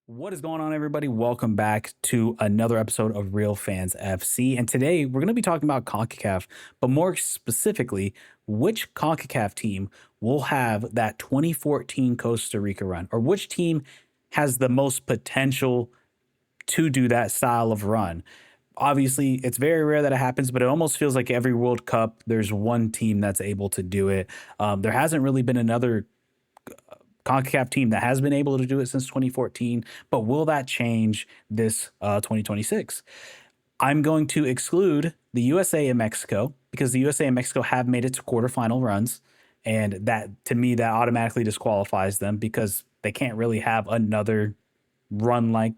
What is going on, everybody? Welcome back to another episode of Real Fans FC. And today we're going to be talking about CONCACAF, but more specifically, which CONCACAF team will have that 2014 Costa Rica run, or which team has the most potential to do that style of run. Obviously, it's very rare that it happens, but it almost feels like every World Cup, there's one team that's able to do it. There hasn't really been another CONCACAF team that has been able to do it since 2014, but will that change this 2026? I'm going to exclude the USA and Mexico because the USA and Mexico have made it to quarterfinal runs. And that, to me, that automatically disqualifies them because they can't really have another run like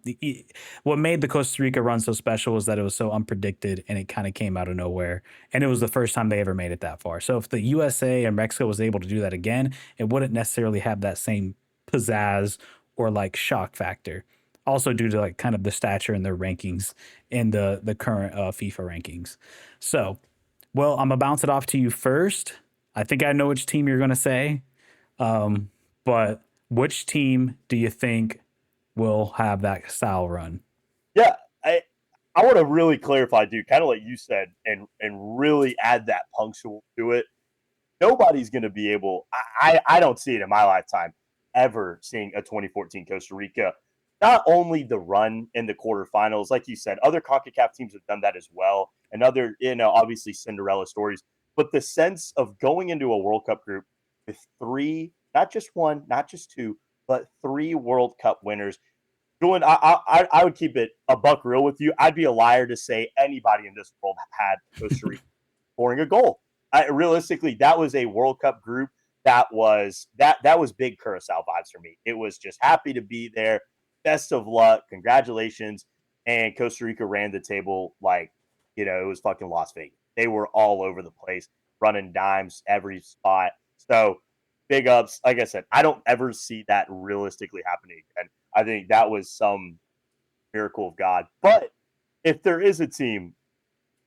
what made the Costa Rica run so special was that it was so unpredicted and it kind of came out of nowhere. And it was the first time they ever made it that far. So if the USA and Mexico was able to do that again, it wouldn't necessarily have that same pizzazz or like shock factor. Also due to like kind of the stature in their rankings in the current FIFA rankings. So, well, I'm gonna bounce it off to you first. I think I know which team you're gonna say, but which team do you think will have that style run? Yeah, I want to really clarify, dude, kind of like you said, and really add that punctual to it. Nobody's going to be able. I don't see it in my lifetime ever seeing a 2014 Costa Rica. Not only the run in the quarterfinals, like you said, other CONCACAF teams have done that as well, and other obviously Cinderella stories. But the sense of going into a World Cup group with three, not just one, not just two, but three World Cup winners. Doing, I would keep it a buck real with you. I'd be a liar to say anybody in this world had Costa Rica scoring a goal. Realistically, that was a World Cup group that was big Curacao vibes for me. It was just happy to be there. Best of luck, congratulations, and Costa Rica ran the table like it was fucking Las Vegas. They were all over the place, running dimes every spot. So big ups. Like I said, I don't ever see that realistically happening again. I think that was some miracle of God. But if there is a team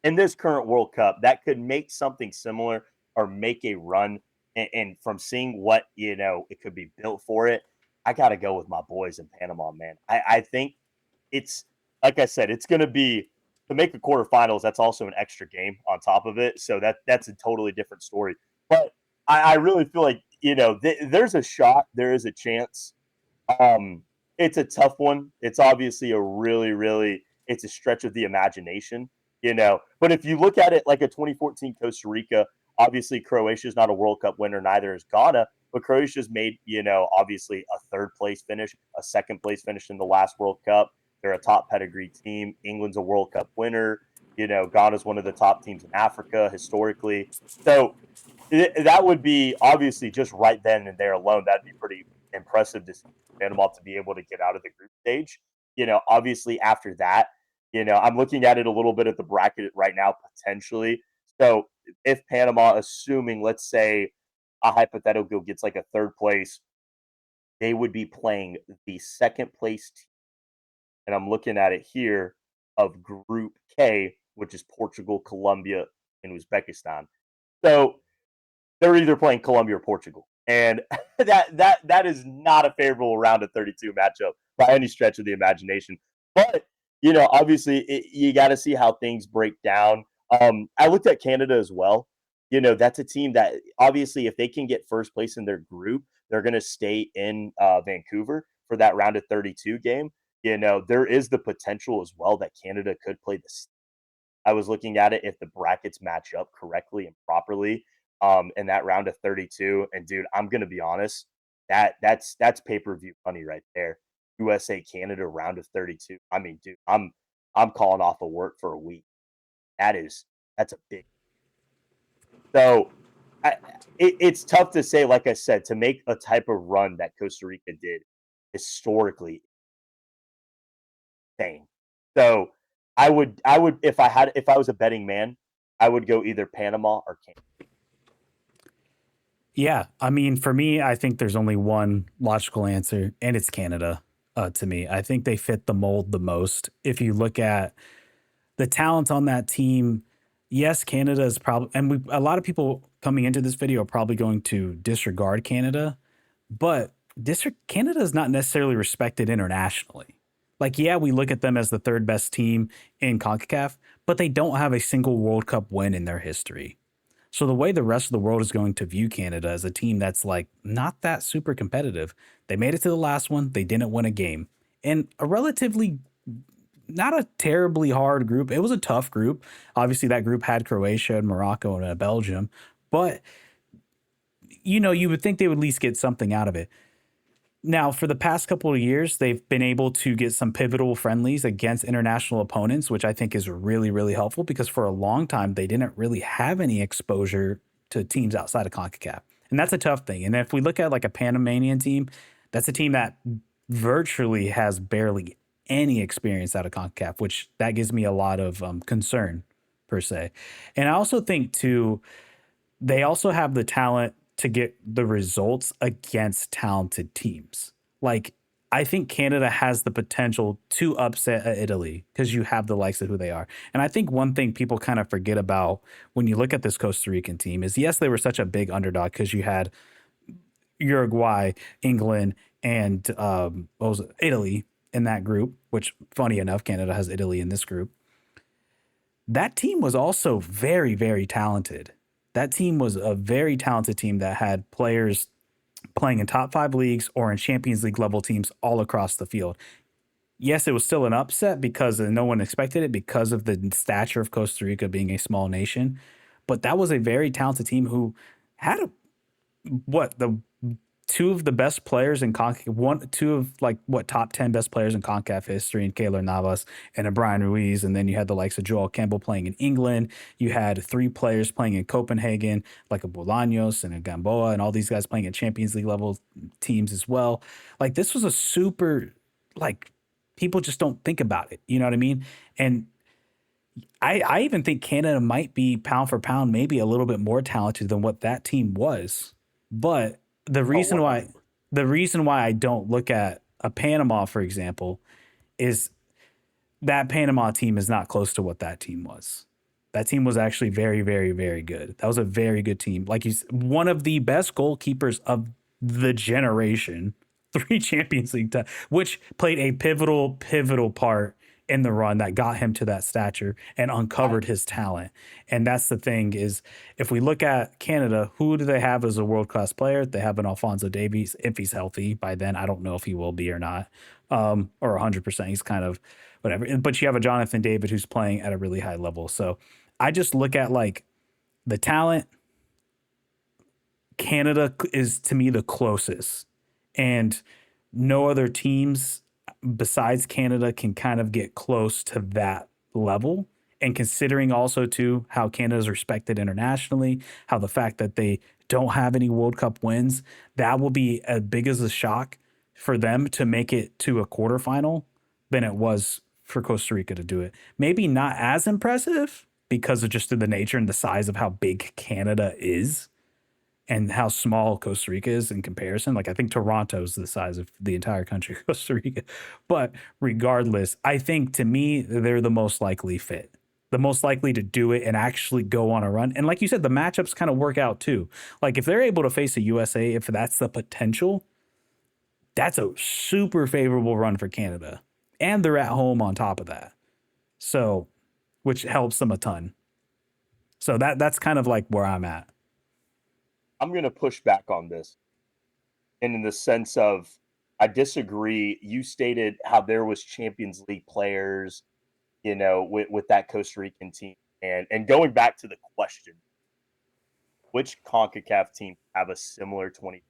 in this current World Cup that could make something similar or make a run, and from seeing what it could be built for it, I got to go with my boys in Panama, man. I think it's like I said, it's going to be to make the quarterfinals. That's also an extra game on top of it, so that's a totally different story. But I really feel like there's a shot, there is a chance. Um, it's a tough one. It's obviously a really, really it's a stretch of the imagination. But if you look at it like a 2014 Costa Rica, obviously Croatia's not a World Cup winner, neither is Ghana, but Croatia's made, obviously a third place finish, a second place finish in the last World Cup. They're a top pedigree team. England's a World Cup winner. Ghana's one of the top teams in Africa historically. So that would be obviously just right then and there alone. That'd be pretty impressive to see Panama to be able to get out of the group stage. Obviously after that, I'm looking at it a little bit at the bracket right now potentially. So if Panama, assuming let's say a hypothetical gets like a third place, they would be playing the second place team. And I'm looking at it here of Group K, which is Portugal, Colombia, and Uzbekistan. So they're either playing Colombia or Portugal. And that is not a favorable round of 32 matchup by any stretch of the imagination. But obviously, you got to see how things break down. I looked at Canada as well. That's a team that obviously, if they can get first place in their group, they're going to stay in Vancouver for that round of 32 game. There is the potential as well that Canada could play this. I was looking at it if the brackets match up correctly and properly in that round of 32. And dude, I'm gonna be honest, that's pay-per-view money right there. USA Canada round of 32. I mean, dude, I'm calling off of work for a week. That's a big. So I, it's tough to say, like I said, to make a type of run that Costa Rica did historically insane. So I would if I was a betting man, I would go either Panama or Canada. Yeah, I mean, for me, I think there's only one logical answer, and it's Canada. To me, I think they fit the mold the most. If you look at the talent on that team, yes, Canada is probably, and a lot of people coming into this video are probably going to disregard Canada, but Canada is not necessarily respected internationally. Like, yeah, we look at them as the third best team in CONCACAF, but they don't have a single World Cup win in their history. So the way the rest of the world is going to view Canada as a team that's like not that super competitive. They made it to the last one, they didn't win a game. And a relatively not a terribly hard group. It was a tough group. Obviously that group had Croatia and Morocco and Belgium, but you would think they would at least get something out of it. Now, for the past couple of years, they've been able to get some pivotal friendlies against international opponents, which I think is really, really helpful because for a long time, they didn't really have any exposure to teams outside of CONCACAF. And that's a tough thing. And if we look at like a Panamanian team, that's a team that virtually has barely any experience out of CONCACAF, which that gives me a lot of concern per se. And I also think, too, they also have the talent to get the results against talented teams. Like, I think Canada has the potential to upset Italy because you have the likes of who they are. And I think one thing people kind of forget about when you look at this Costa Rican team is yes, they were such a big underdog because you had Uruguay, England, and what was it, Italy in that group, which funny enough, Canada has Italy in this group. That team was also very, very talented. That team was a very talented team that had players playing in top five leagues or in Champions League level teams all across the field. Yes, it was still an upset because no one expected it because of the stature of Costa Rica being a small nation. But that was a very talented team who had the two of the best players in two of like what top 10 best players in CONCACAF history in Keylor Navas and a Brian Ruiz. And then you had the likes of Joel Campbell playing in England. You had three players playing in Copenhagen, like a Bolaños and a Gamboa, and all these guys playing at Champions League level teams as well. Like this was a super, like people just don't think about it. You know what I mean? And I even think Canada might be pound for pound, maybe a little bit more talented than what that team was. But the Oh, reason why 100%. the reason why I don't look at a Panama, for example, is that Panama team is not close to what that team was. That team was actually very, very, very good. That was a very good team. Like one of the best goalkeepers of the generation, three Champions League, which played a pivotal part in the run that got him to that stature and Right. uncovered his talent. And that's the thing is, if we look at Canada, who do they have as a world class player? They have an Alfonso Davies if he's healthy by then. I don't know if he will be or not, or 100%. He's kind of whatever. But you have a Jonathan David who's playing at a really high level. So I just look at like the talent. Canada is to me the closest, and no other teams besides Canada can kind of get close to that level. And considering also too how Canada is respected internationally, how the fact that they don't have any World Cup wins, that will be as big as a shock for them to make it to a quarterfinal than it was for Costa Rica to do it. Maybe not as impressive because of just the nature and the size of how big Canada is and how small Costa Rica is in comparison. Like I think Toronto's the size of the entire country of Costa Rica. But regardless, I think to me they're the most likely fit. The most likely to do it and actually go on a run. And like you said, the matchups kind of work out too. Like if they're able to face a USA, if that's the potential, that's a super favorable run for Canada. And they're at home on top of that. So, which helps them a ton. So that's kind of like where I'm at. I'm going to push back on this, and in the sense of I disagree. You stated how there was Champions League players, with that Costa Rican team, and going back to the question, which Concacaf team have a similar 20?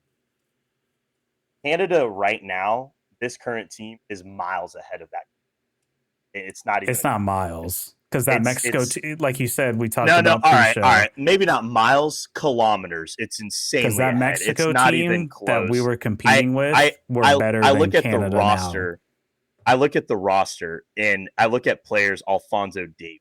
Canada right now, this current team is miles ahead of that. It's not even It's a not miles because that Mexico, it's like you said, we talked no, no. about All right, all pre-show. right. Maybe not miles, kilometers. It's Because insanely that ahead. It's Mexico not even team that we close. were I competing I with were I better I than look at the Canada now. roster. I look at the roster and I look at players Alfonso Davies,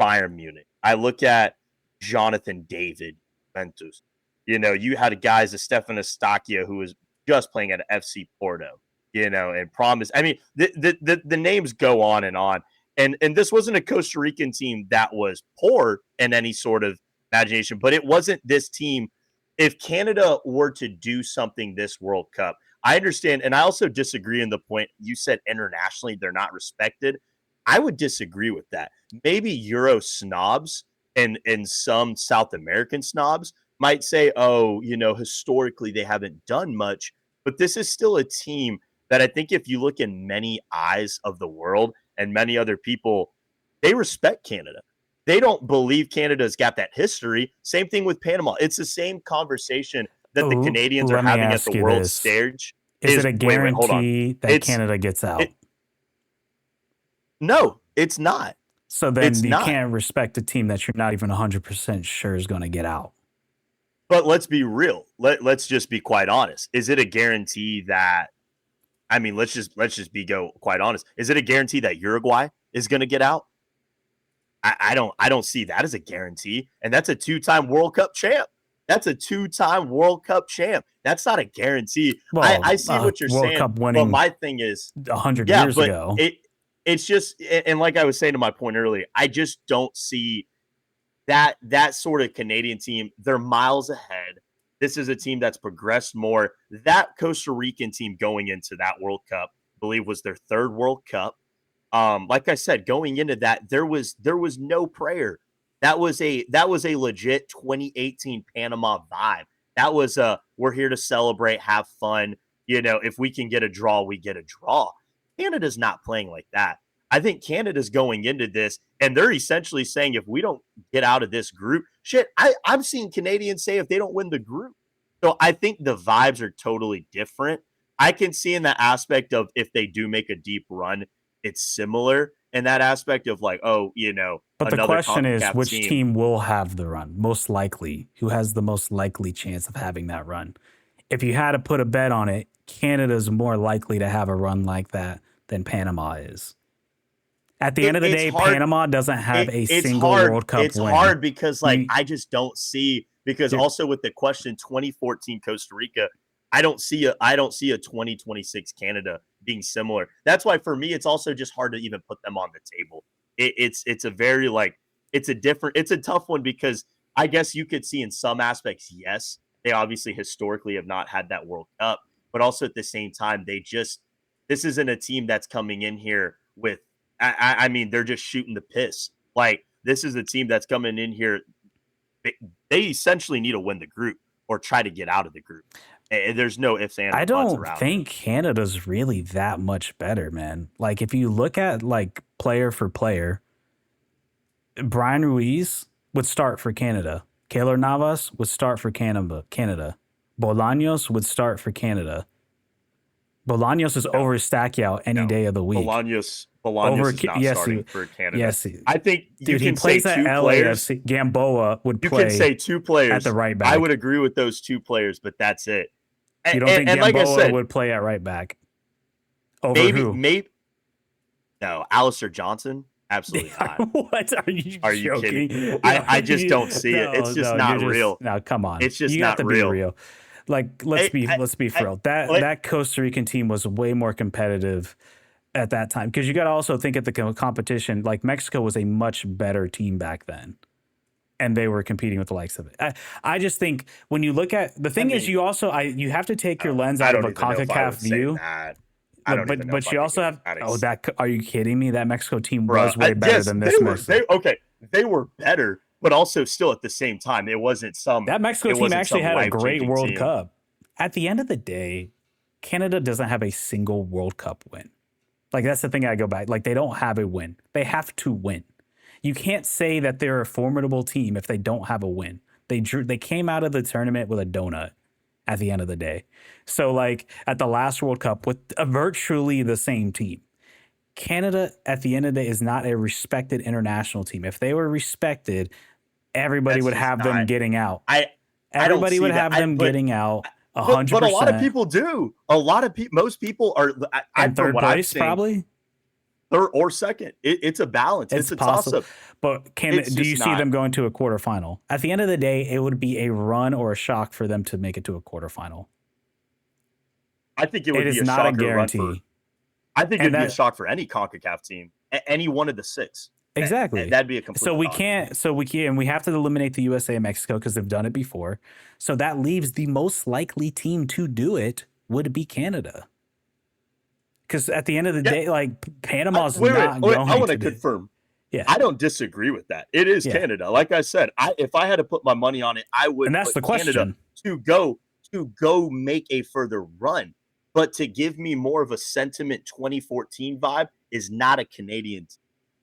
Bayern Munich. I look at Jonathan David, Juventus. You had guys, Stefan Estacia, who was just playing at FC Porto, and promise. I mean, the names go on and on. And this wasn't a Costa Rican team that was poor in any sort of imagination, but it wasn't this team if Canada were to do something this World Cup, I understand, and I also disagree in the point you said internationally they're not respected. I would disagree with that. Maybe Euro snobs and some South American snobs might say, "Oh, historically they haven't done much," but this is still a team that I think if you look in many eyes of the world and many other people, they respect Canada. They don't believe Canada's got that history. Same thing with Panama. It's the same conversation that the Oh, Canadians are let me having at the ask you world this. stage. Is it Is a wait, hold on. guarantee that It's Canada gets out? it no, it's not. So then It's you not. can't respect a team that you're not even 100% sure is going to get out. But let's be real. Let's just be quite honest. Is it a guarantee that I mean, let's just be go quite honest. Is it a guarantee that Uruguay is going to get out? I don't see that as a guarantee. And that's a two-time World Cup champ. That's a two-time World Cup champ. That's not a guarantee. I, Well, I see what you're World saying, Cup but winning my thing is, 100 yeah, years but ago. it's just and like I was saying to my point earlier, I just don't see that sort of Canadian team. They're miles ahead. This is a team that's progressed more. That Costa Rican team going into that World Cup, I believe, was their third World Cup. Like I said, going into that, there was no prayer. That was a legit 2018 Panama vibe. That was a we're here to celebrate, have fun. If we can get a draw, we get a draw. Canada's not playing like that. I think Canada's going into this, and they're essentially saying if we don't get out of this group, shit. I've seen Canadians say if they don't win the group. So I think the vibes are totally different. I can see in the aspect of if they do make a deep run, it's similar in that aspect of like, oh, But the another question is, CONCACAF which team. team will have the run most likely? Who has the most likely chance of having that run? If you had to put a bet on it, Canada's more likely to have a run like that than Panama is. At the end of the It's day, hard. Panama doesn't have a It's single hard. World Cup It's win. hard because like You, I just don't see because you also with the question 2014 Costa Rica, I don't see a 2026 Canada being similar. That's why for me it's also just hard to even put them on the table. It's a very like it's a tough one because I guess you could see in some aspects, yes, they obviously historically have not had that World Cup, but also at the same time, this isn't a team that's coming in here with I mean, they're just shooting the piss. Like this is a team that's coming in here. They, they essentially need to win the group or try to get out of the group. And there's no ifs, and, I or buts don't around it. think Canada's really that much better, man. Like if you look at like player for player, Brian Ruiz would start for Canada. Keylor Navas would start for Canada. Bolaños would start for Canada. Bolaños is No, over Stackout any no. day of the week. Bolaños is not Yes, starting for Canada. yes, I think you dude. He can say plays at two players. LAFC. Gamboa would You can play say two at the players. right I would back. agree with those two players, but that's it. You And, don't and, think and like I Gamboa said, would play at right back over maybe, who? maybe no, Alistair Johnson, absolutely not. What are you Are you joking? kidding? I just don't see it. It's just No, not you're just real. no. Come on, It's just you got not to be real. real. Like I, I, let's be for I, real. That let, that Costa Rican team was way more competitive at that time because you got to also think at the competition. Like Mexico was a much better team back then, and they were competing with the likes of it. I just think when you look at the I thing is mean, you also you have to take your lens I out of don't a even know if I Concacaf would say view. that. I don't even know if But I you think also it was have that. that are you kidding me? That Mexico team Bruh, was way better yes, than they this were. Mexico. They were better, but also still at the same time, it wasn't some. That Mexico It team wasn't actually some had a life great changing World team. Cup. At the end of the day, Canada doesn't have a single World Cup win. Like that's the thing I go back. Like they don't have a win. They have to win. You can't say that they're a formidable team if they don't have a win. They came out of the tournament with a donut at the end of the day. So like at the last World Cup with virtually the same team. Canada at the end of the day is not a respected international team. If they were respected, everybody That's would just have them not. getting out. I don't Everybody see would that. have them getting out But a lot of 100%. people do. A lot of people. Most people are. And From third what I'm place, seeing, probably. third or second. It's a balance. It's It's a toss possible. up. But It's do you just see not. them going to a quarterfinal? At the end of the day, it would be a run or a shock for them to make it to a quarterfinal. I think it It would be is a not a shocker run for. guarantee. I think it And would be a that shock for any Concacaf team, any one of the six. Exactly. That'd be a complete dog. We have to eliminate the USA and Mexico because they've done it before. So that leaves the most likely team to do it would be Canada. Because at the end of the Yeah. day, like Panama's Wait. not I going want to to do. confirm. Yeah. I don't disagree with that. It is Yeah. Canada. Like I said, if I had to put my money on it, I would And that's put the Canada question. to go make a further run. But to give me more of a sentiment 2014 vibe is not a Canadian team,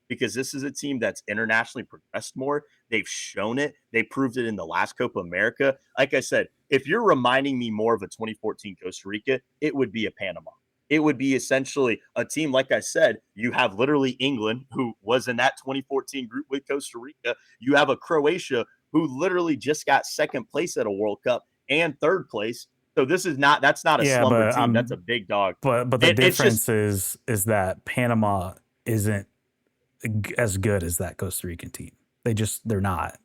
because this is a team that's internationally progressed more. They've shown it. They proved it in the last Copa America. Like I said, if you're reminding me more of a 2014 Costa Rica, it would be a Panama. It would be essentially a team, like I said, you have literally England, who was in that 2014 group with Costa Rica. You have a Croatia who literally just got second place at a World Cup and third place. So that's not a Yeah, slumber team. That's a big dog. but the It's just, difference is that Panama isn't as good as that Costa Rican team. They're not.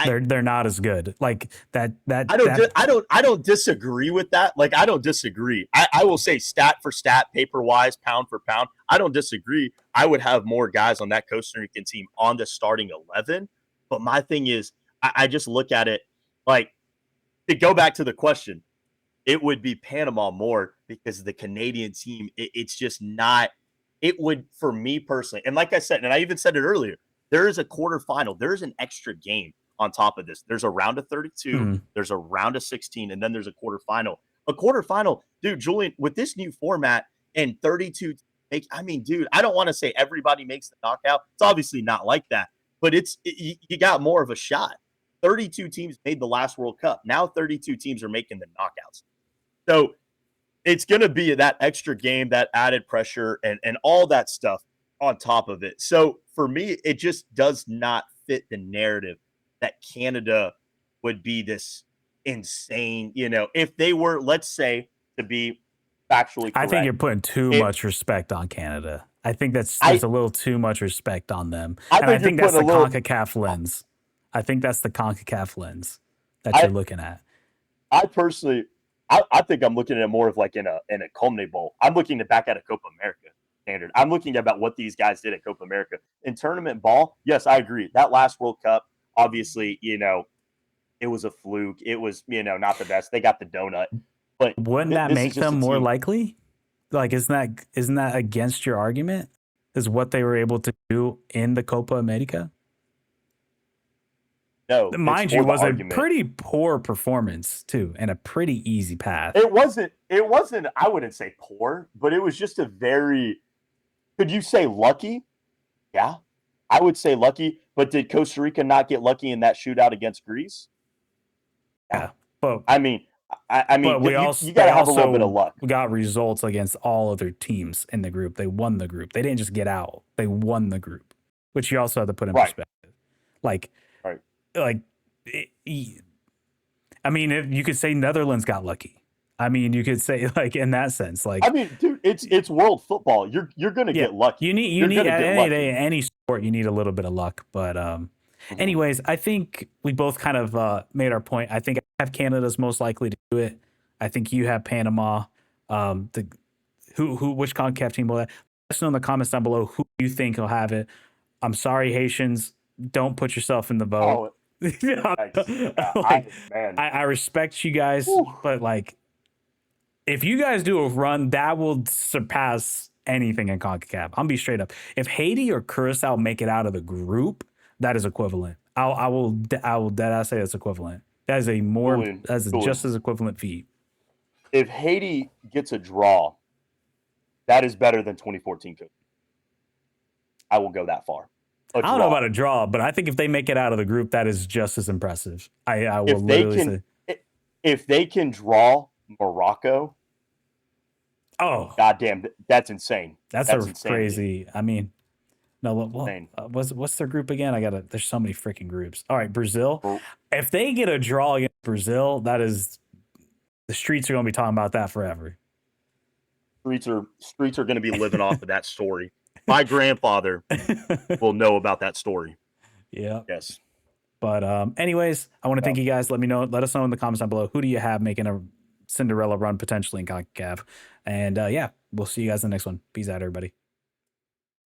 They're not as good. Like that. I don't disagree with that. Like, I don't disagree. I will say stat for stat, paper wise, pound for pound. I don't disagree. I would have more guys on that Costa Rican team on the starting 11. But my thing is, I just look at it like, to go back to the question, it would be Panama more, because the Canadian team, it's just not. It would, for me personally, and like I said, and I even said it earlier, there is a quarterfinal. There is an extra game on top of this. There's a round of 32, there's a round of 16, and then there's a quarterfinal. A quarterfinal, dude, Julian, with this new format and 32 I mean, dude, I don't want to say everybody makes the knockout. It's obviously not like that, but you got more of a shot. 32 teams made the last World Cup. Now 32 teams are making the knockouts. So it's going to be that extra game, that added pressure, and all that stuff on top of it. So for me, it just does not fit the narrative that Canada would be this insane, if they were, let's say, to be factually correct. I think you're putting too much respect on Canada. I think there's a little too much respect on them. And I think that's the CONCACAF lens. I think that's the CONCACAF lens that you're looking at. I personally, I think I'm looking at it more of like in a Comne Bowl. I'm looking back at a Copa America standard. I'm looking about what these guys did at Copa America. In tournament ball, yes, I agree. That last World Cup, obviously, it was a fluke. It was, not the best. They got the donut. But wouldn't that make them more likely? Like, isn't that against your argument? Is what they were able to do in the Copa America? No, mind you, was a pretty poor performance too, and a pretty easy path. It wasn't. I wouldn't say poor, but it was just a very. Could you say lucky? Yeah, I would say lucky. But did Costa Rica not get lucky in that shootout against Greece? Yeah, but I mean, but you got to have a little bit of luck. We got results against all other teams in the group. They won the group. They didn't just get out. They won the group, which you also have to put in perspective. Like. I mean, you could say Netherlands got lucky. I mean, you could say, like, in that sense, like, I mean, dude, it's world football. You're gonna get lucky. You need at any sport, you need a little bit of luck. But anyways, I think we both kind of made our point. I think I have Canada's most likely to do it. I think you have Panama. Which CONCACAF team will that? Let us know in the comments down below who you think will have it. I'm sorry, Haitians, don't put yourself in the vote. I respect you guys, but like, if you guys do a run, that will surpass anything in CONCACAF. I'm be straight up. If Haiti or Curacao make it out of the group, that is equivalent. I will say it's equivalent. That is just as equivalent feat. If Haiti gets a draw, that is better than 2014. I will go that far. I don't know about a draw, but I think if they make it out of the group, that is just as impressive. I will literally say, if they can draw Morocco, goddamn, that's insane. That's insane, crazy. Dude. I mean, no, what's their group again? There's so many freaking groups. All right, Brazil. If they get a draw against Brazil, that is, the streets are going to be talking about that forever. Streets are going to be living off of that story. My grandfather will know about that story. Yeah. Yes. But anyways, I want to thank you guys. Let us know in the comments down below. Who do you have making a Cinderella run potentially in CONCACAF? And we'll see you guys in the next one. Peace out, everybody.